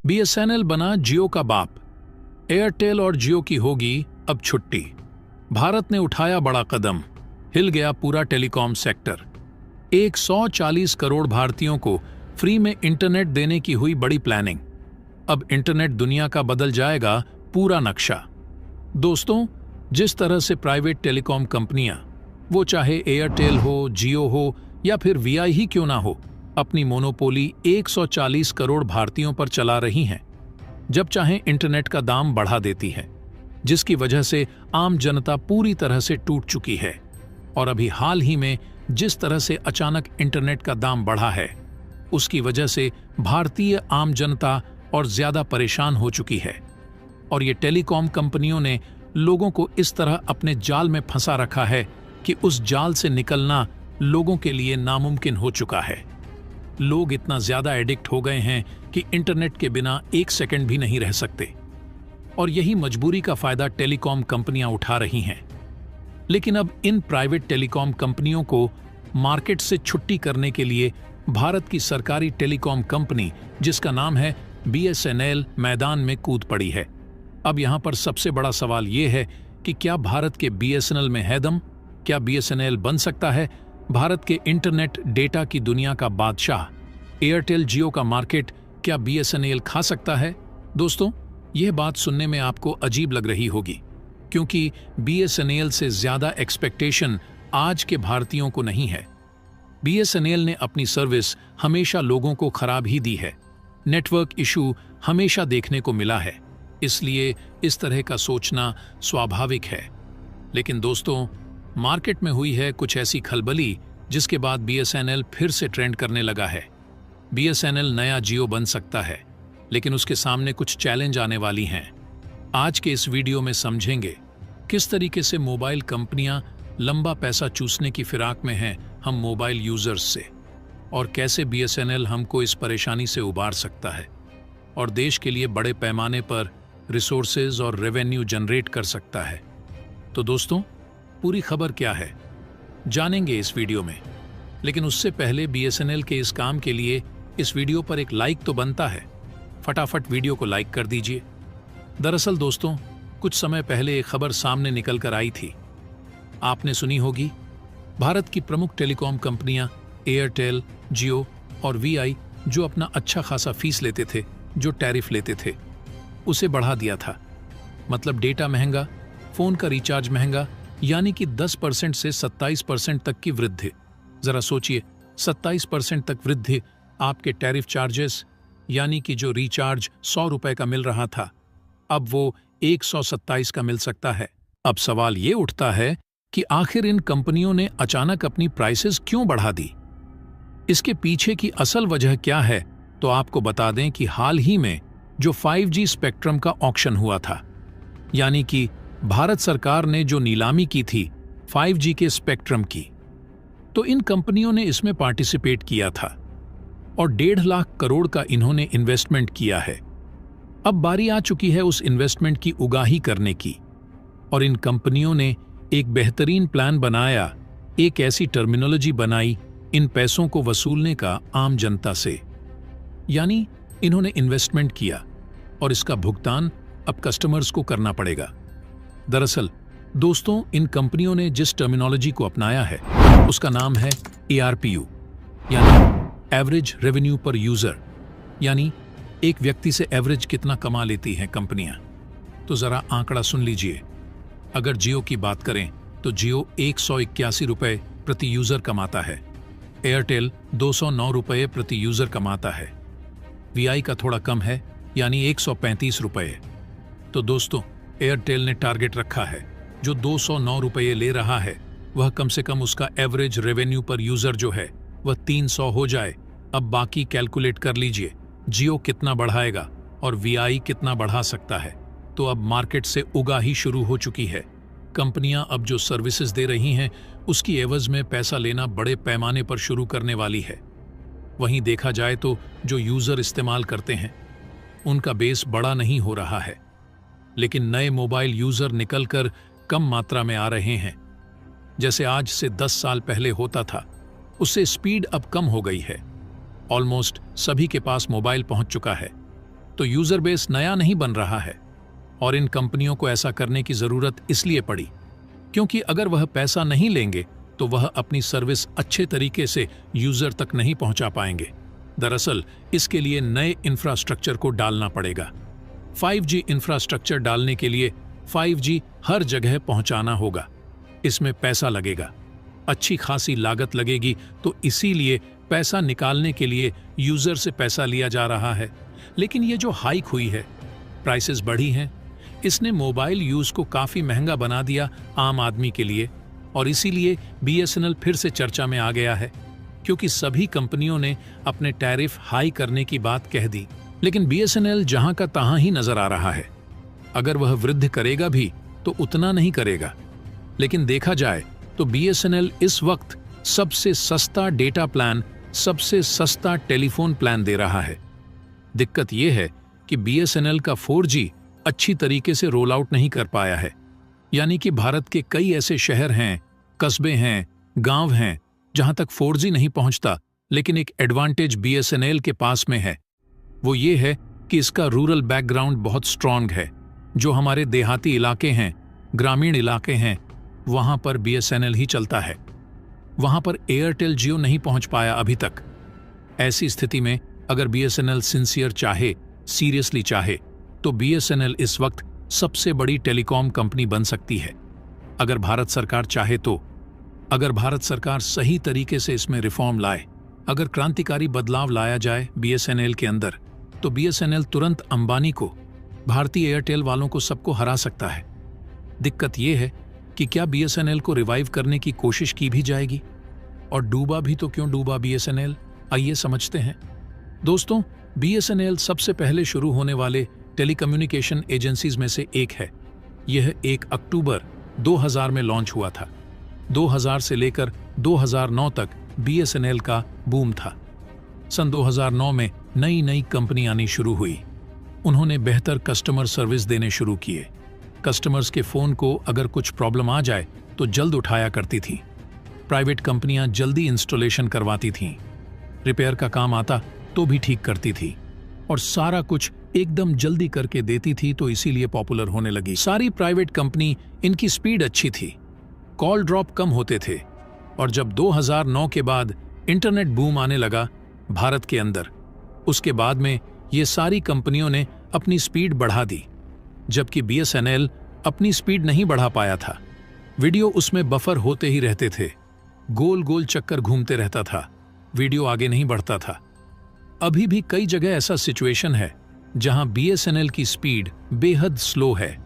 BSNL बना जियो का बाप। एयरटेल और जियो की होगी अब छुट्टी। भारत ने उठाया बड़ा कदम, हिल गया पूरा टेलीकॉम सेक्टर। 140 करोड़ भारतीयों को फ्री में इंटरनेट देने की हुई बड़ी प्लानिंग। अब इंटरनेट दुनिया का बदल जाएगा पूरा नक्शा। दोस्तों, जिस तरह से प्राइवेट टेलीकॉम कंपनियां, वो चाहे एयरटेल हो, जियो हो या फिर वीआई ही क्यों ना हो, अपनी मोनोपोली 140 करोड़ भारतीयों पर चला रही हैं, जब चाहे इंटरनेट का दाम बढ़ा देती है, जिसकी वजह से आम जनता पूरी तरह से टूट चुकी है। और अभी हाल ही में जिस तरह से अचानक इंटरनेट का दाम बढ़ा है, उसकी वजह से भारतीय आम जनता और ज्यादा परेशान हो चुकी है। और ये टेलीकॉम कंपनियों ने लोगों को इस तरह अपने जाल में फंसा रखा है कि उस जाल से निकलना लोगों के लिए नामुमकिन हो चुका है। लोग इतना ज्यादा एडिक्ट हो गए हैं कि इंटरनेट के बिना एक सेकंड भी नहीं रह सकते। और यही मजबूरी का फायदा टेलीकॉम कंपनियां उठा रही हैं। लेकिन अब इन प्राइवेट टेलीकॉम कंपनियों को मार्केट से छुट्टी करने के लिए भारत की सरकारी टेलीकॉम कंपनी, जिसका नाम है बीएसएनएल, मैदान में कूद पड़ी है। अब यहां पर सबसे बड़ा सवाल यह है कि क्या भारत के बीएसएनएल में है दम? क्या बीएसएनएल बन सकता है भारत के इंटरनेट डेटा की दुनिया का बादशाह? एयरटेल जियो का मार्केट क्या बीएसएनएल खा सकता है? दोस्तों, यह बात सुनने में आपको अजीब लग रही होगी, क्योंकि बीएसएनएल से ज्यादा एक्सपेक्टेशन आज के भारतीयों को नहीं है। बीएसएनएल ने अपनी सर्विस हमेशा लोगों को खराब ही दी है। नेटवर्क इशू हमेशा देखने को मिला है, इसलिए इस तरह का सोचना स्वाभाविक है। लेकिन दोस्तों, मार्केट में हुई है कुछ ऐसी खलबली जिसके बाद बीएसएनएल फिर से ट्रेंड करने लगा है। बीएसएनएल नया जियो बन सकता है, लेकिन उसके सामने कुछ चैलेंज आने वाली हैं। आज के इस वीडियो में समझेंगे किस तरीके से मोबाइल कंपनियां लंबा पैसा चूसने की फिराक में हैं हम मोबाइल यूजर्स से, और कैसे बीएसएनएल हमको इस परेशानी से उबार सकता है और देश के लिए बड़े पैमाने पर रिसोर्सेज और रेवेन्यू जनरेट कर सकता है। तो दोस्तों, पूरी खबर क्या है जानेंगे इस वीडियो में। लेकिन उससे पहले बीएसएनएल के इस काम के लिए इस वीडियो पर एक लाइक तो बनता है। फटाफट वीडियो को लाइक कर दीजिए। दरअसल दोस्तों, कुछ समय पहले एक खबर सामने निकल कर आई थी। आपने सुनी होगी, भारत की प्रमुख टेलीकॉम कंपनियां एयरटेल, जियो और वीआई जो अपना अच्छा खासा फीस लेते थे, जो टैरिफ लेते थे, उसे बढ़ा दिया था। मतलब डेटा महंगा, फोन का रिचार्ज महंगा, यानी कि 10% से 27% तक की वृद्धि। जरा सोचिए, 27% तक वृद्धि आपके टैरिफ चार्जेस, यानी कि जो रिचार्ज 100 रुपए का मिल रहा था, अब वो 127 का मिल सकता है। अब सवाल ये उठता है कि आखिर इन कंपनियों ने अचानक अपनी प्राइसेस क्यों बढ़ा दी? इसके पीछे की असल वजह क्या है, तो आपको बता दें कि हाल ही में जो 5G स्पेक्ट्रम का ऑक्शन हुआ था, यानी कि भारत सरकार ने जो नीलामी की थी 5G के स्पेक्ट्रम की, तो इन कंपनियों ने इसमें पार्टिसिपेट किया था और 1.5 लाख करोड़ का इन्होंने इन्वेस्टमेंट किया है। अब बारी आ चुकी है उस इन्वेस्टमेंट की उगाही करने की, और इन कंपनियों ने एक बेहतरीन प्लान बनाया, एक ऐसी टर्मिनोलॉजी बनाई इन पैसों को वसूलने का आम जनता से। यानी इन्होंने इन्वेस्टमेंट किया और इसका भुगतान अब कस्टमर्स को करना पड़ेगा। दरअसल दोस्तों, इन कंपनियों ने जिस टर्मिनोलॉजी को अपनाया है उसका नाम है ARPU, यानी एवरेज रेवेन्यू पर यूजर। यानी एक व्यक्ति से एवरेज कितना कमा लेती हैं कंपनियां। तो जरा आंकड़ा सुन लीजिए। अगर जियो की बात करें तो जियो 181 रुपए प्रति यूजर कमाता है, एयरटेल 209 रुपए प्रति यूजर कमाता है, वीआई का थोड़ा कम है, यानी 135 रुपए। तो दोस्तों, एयरटेल ने टारगेट रखा है, जो 209 रुपये ले रहा है, वह कम से कम उसका एवरेज रेवेन्यू पर यूजर जो है वह 300 हो जाए। अब बाकी कैलकुलेट कर लीजिए, जियो कितना बढ़ाएगा और वीआई कितना बढ़ा सकता है। तो अब मार्केट से उगाही शुरू हो चुकी है। कंपनियां अब जो सर्विसेज दे रही हैं उसकी एवज में पैसा लेना बड़े पैमाने पर शुरू करने वाली है। वहीं देखा जाए तो जो यूजर इस्तेमाल करते हैं उनका बेस बड़ा नहीं हो रहा है, लेकिन नए मोबाइल यूजर निकलकर कम मात्रा में आ रहे हैं। जैसे आज से 10 साल पहले होता था, उससे स्पीड अब कम हो गई है। ऑलमोस्ट सभी के पास मोबाइल पहुंच चुका है। तो यूजर बेस नया नहीं बन रहा है। और इन कंपनियों को ऐसा करने की जरूरत इसलिए पड़ी क्योंकि अगर वह पैसा नहीं लेंगे तो वह अपनी सर्विस अच्छे तरीके से यूजर तक नहीं पहुंचा पाएंगे। दरअसल इसके लिए नए इंफ्रास्ट्रक्चर को डालना पड़ेगा। 5G इंफ्रास्ट्रक्चर डालने के लिए 5G हर जगह पहुंचाना होगा। इसमें पैसा लगेगा, अच्छी खासी लागत लगेगी, तो इसीलिए पैसा निकालने के लिए यूजर से पैसा लिया जा रहा है। लेकिन ये जो हाइक हुई है, प्राइसेस बढ़ी हैं, इसने मोबाइल यूज को काफी महंगा बना दिया आम आदमी के लिए। और इसीलिए BSNL फिर से चर्चा में आ गया है क्योंकि सभी कंपनियों ने अपने टैरिफ हाई करने की बात कह दी। लेकिन BSNL जहां का तहां ही नजर आ रहा है। अगर वह वृद्धि करेगा भी तो उतना नहीं करेगा। लेकिन देखा जाए तो BSNL इस वक्त सबसे सस्ता डेटा प्लान, सबसे सस्ता टेलीफोन प्लान दे रहा है। दिक्कत यह है कि BSNL का 4G अच्छी तरीके से रोल आउट नहीं कर पाया है। यानी कि भारत के कई ऐसे शहर हैं, कस्बे हैं, गांव हैं जहां तक 4G नहीं पहुंचता। लेकिन एक एडवांटेज BSNL के पास में है, वो ये है कि इसका रूरल बैकग्राउंड बहुत स्ट्रांग है। जो हमारे देहाती इलाके हैं, ग्रामीण इलाके हैं, वहां पर BSNL ही चलता है। वहां पर एयरटेल जियो नहीं पहुंच पाया अभी तक। ऐसी स्थिति में अगर BSNL सिंसियर चाहे, सीरियसली चाहे, तो BSNL इस वक्त सबसे बड़ी टेलीकॉम कंपनी बन सकती है। अगर भारत सरकार चाहे तो, अगर भारत सरकार सही तरीके से इसमें रिफॉर्म लाए, अगर क्रांतिकारी बदलाव लाया जाए BSNL के अंदर, तो BSNL तुरंत अंबानी को, भारतीय एयरटेल वालों को, सबको हरा सकता है। दिक्कत यह है कि क्या BSNL को रिवाइव करने की कोशिश की भी जाएगी? और डूबा भी तो क्यों डूबा BSNL, आइए समझते हैं। दोस्तों, BSNL सबसे पहले शुरू होने वाले टेलीकम्युनिकेशन एजेंसीज में से एक है। यह 1 अक्टूबर 2000 में लॉन्च हुआ था। 2000 से लेकर 2009 तक BSNL का बूम था। सन 2009 में नई नई कंपनी आनी शुरू हुई। उन्होंने बेहतर कस्टमर सर्विस देने शुरू किए। कस्टमर्स के फ़ोन को अगर कुछ प्रॉब्लम आ जाए तो जल्द उठाया करती थी। प्राइवेट कंपनियां जल्दी इंस्टॉलेशन करवाती थीं। रिपेयर का काम आता तो भी ठीक करती थी और सारा कुछ एकदम जल्दी करके देती थी, तो इसीलिए पॉपुलर होने लगी। सारी प्राइवेट कंपनी, इनकी स्पीड अच्छी थी, कॉल ड्रॉप कम होते थे। और जब 2009 के बाद इंटरनेट बूम आने लगा भारत के अंदर, उसके बाद में ये सारी कंपनियों ने अपनी स्पीड बढ़ा दी, जबकि BSNL अपनी स्पीड नहीं बढ़ा पाया था। वीडियो उसमें बफर होते ही रहते थे, गोल गोल चक्कर घूमते रहता था, वीडियो आगे नहीं बढ़ता था। अभी भी कई जगह ऐसा सिचुएशन है जहां BSNL की स्पीड बेहद स्लो है,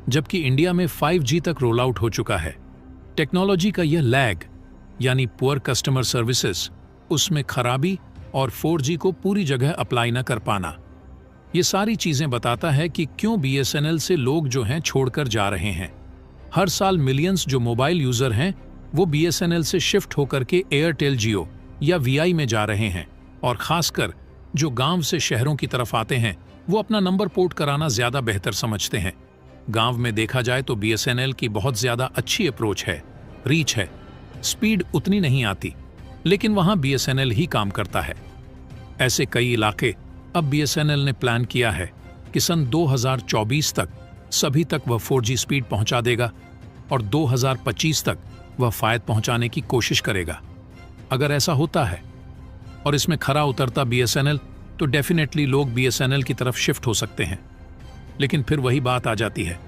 जबकि इंडिया में 5G तक रोल आउट हो चुका है। टेक्नोलॉजी का यह लैग, यानी पुअर कस्टमर सर्विसेज, उसमें खराबी और 4G को पूरी जगह अप्लाई न कर पाना, ये सारी चीजें बताता है कि क्यों BSNL से लोग जो हैं छोड़कर जा रहे हैं। हर साल मिलियंस जो मोबाइल यूजर हैं वो BSNL से शिफ्ट होकर के एयरटेल जियो या VI में जा रहे हैं। और खासकर जो गांव से शहरों की तरफ आते हैं वो अपना नंबर पोर्ट कराना ज्यादा बेहतर समझते हैं। गांव में देखा जाए तो BSNL की बहुत ज्यादा अच्छी अप्रोच है, रीच है, स्पीड उतनी नहीं आती, लेकिन वहां BSNL ही काम करता है। ऐसे कई इलाके अब BSNL ने प्लान किया है कि सन 2024 तक सभी तक वह 4G स्पीड पहुंचा देगा और 2025 तक वह फायद पहुंचाने की कोशिश करेगा। अगर ऐसा होता है और इसमें खरा उतरता BSNL, तो डेफिनेटली लोग BSNL की तरफ शिफ्ट हो सकते हैं। लेकिन फिर वही बात आ जाती है,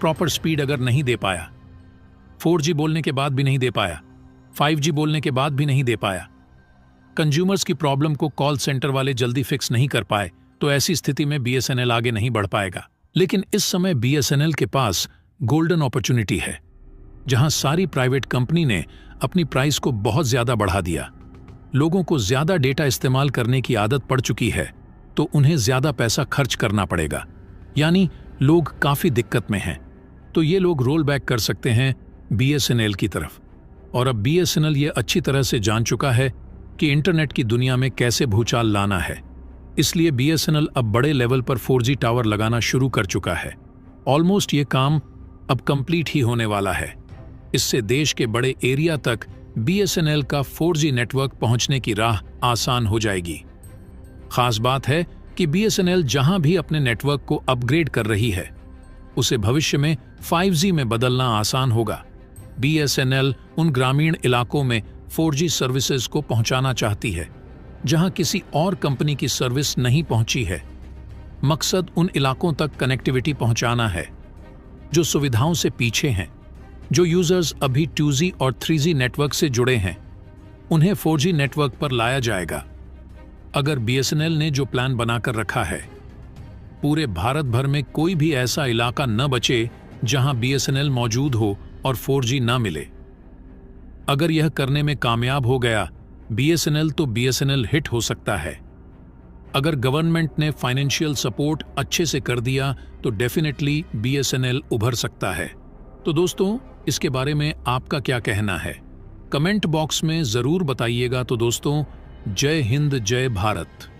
प्रॉपर स्पीड अगर नहीं दे पाया, 4G बोलने के बाद भी नहीं दे पाया, 5G बोलने के बाद भी नहीं दे पाया, कंज्यूमर्स की प्रॉब्लम को कॉल सेंटर वाले जल्दी फिक्स नहीं कर पाए, तो ऐसी स्थिति में BSNL आगे नहीं बढ़ पाएगा। लेकिन इस समय BSNL के पास गोल्डन अपॉर्चुनिटी है, जहां सारी प्राइवेट कंपनी ने अपनी प्राइस को बहुत ज्यादा बढ़ा दिया। लोगों को ज्यादा डेटा इस्तेमाल करने की आदत पड़ चुकी है, तो उन्हें ज्यादा पैसा खर्च करना पड़ेगा, यानी लोग काफी दिक्कत में हैं। तो ये लोग रोल बैक कर सकते हैं BSNL की तरफ। और अब BSNL ये अच्छी तरह से जान चुका है कि इंटरनेट की दुनिया में कैसे भूचाल लाना है, इसलिए BSNL अब बड़े लेवल पर 4G टावर लगाना शुरू कर चुका है। ऑलमोस्ट ये काम अब कंप्लीट ही होने वाला है। इससे देश के बड़े एरिया तक BSNL का 4G नेटवर्क पहुंचने की राह आसान हो जाएगी। खास बात है कि बीएसएनएल जहां भी अपने नेटवर्क को अपग्रेड कर रही है उसे भविष्य में 5G में बदलना आसान होगा। बीएसएनएल उन ग्रामीण इलाकों में 4G सर्विसेज को पहुंचाना चाहती है जहां किसी और कंपनी की सर्विस नहीं पहुंची है। मकसद उन इलाकों तक कनेक्टिविटी पहुंचाना है जो सुविधाओं से पीछे हैं। जो यूजर्स अभी 2G और 3G नेटवर्क से जुड़े हैं उन्हें 4G नेटवर्क पर लाया जाएगा। अगर बीएसएनएल ने जो प्लान बनाकर रखा है, पूरे भारत भर में कोई भी ऐसा इलाका न बचे जहां बीएसएनएल मौजूद हो और 4G ना मिले। अगर यह करने में कामयाब हो गया बीएसएनएल तो बीएसएनएल हिट हो सकता है। अगर गवर्नमेंट ने फाइनेंशियल सपोर्ट अच्छे से कर दिया तो डेफिनेटली बीएसएनएल उभर सकता है। तो दोस्तों, इसके बारे में आपका क्या कहना है? कमेंट बॉक्स में जरूर बताइएगा। तो दोस्तों, जय हिंद, जय भारत।